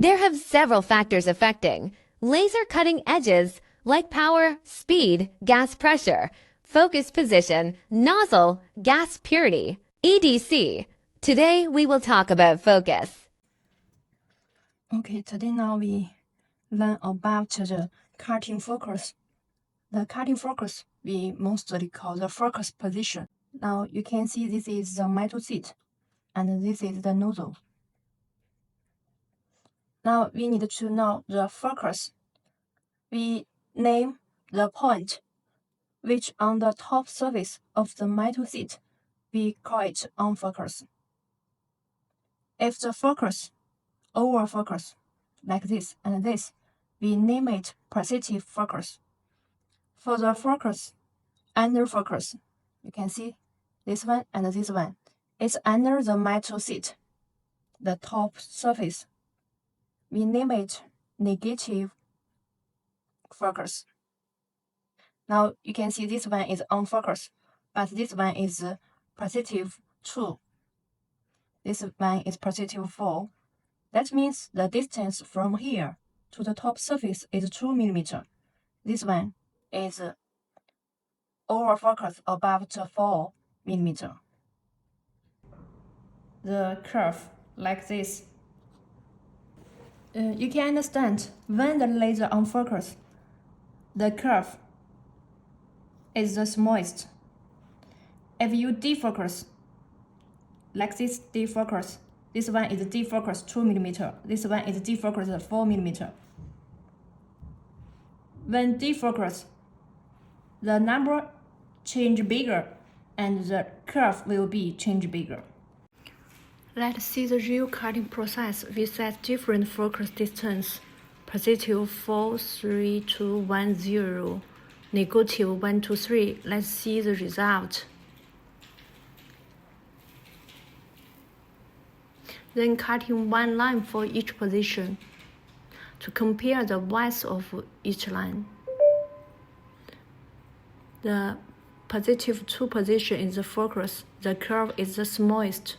There have several factors affecting laser cutting edges, like power, speed, gas pressure, focus position, nozzle, gas purity, etc. Today we will talk about focus. Okay, today now we learn about the cutting focus. The cutting focus we mostly call the focus position. Now you can see this is the metal seat and this is the nozzle. Now we need to know the focus. We name the point which on the top surface of the metal seat. We call it on focus. If the focus over focus like this and this, we name it positive focus. For the focus under focus, you can see this one and this one. It's under the metal seat, the top surface. We name it negative focus. Now you can see this one is on focus, but this one is positive 2. This one is positive 4. That means the distance from here to the top surface is 2 mm. This one is over focus about 4 mm. The curve like this. You can understand when the laser on focus, the curve is the smallest. If you defocus, like this defocus, this one is defocus 2 mm, this one is defocus 4 mm. When defocus, the number change bigger and the curve will be change bigger. Let's see the real cutting process. We set different focus distance, positive 4, 3, 2, 1, 0, negative 1, 2, 3. Let's see the result. Then cutting one line for each position to compare the width of each line. The positive 2 position is the focus. The curve is the smallest.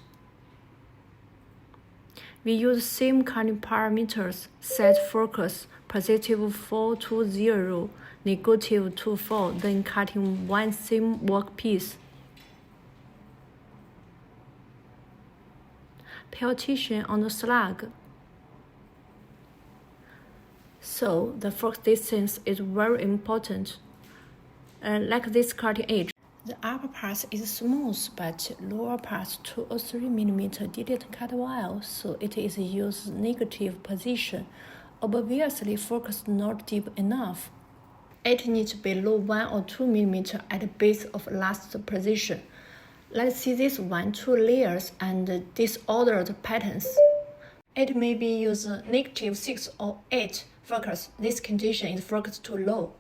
We use same cutting parameters, set focus, positive 4 to 0, negative 2, 4, then cutting one same workpiece. Pay attention on the slug. So the focus distance is very important. Like this cutting edge, the upper part is smooth, but lower part 2 or 3 mm didn't cut well, so it is used negative position. Obviously, focus not deep enough. It needs below 1 or 2 mm at the base of last position. Let's see this one, 2 layers and disordered patterns. It may be used negative 6 or 8 focus. This condition is focus too low.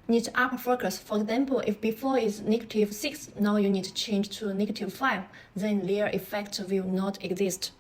Need upper focus. For example, if before is negative 6, now you need to change to negative 5, then layer effect will not exist.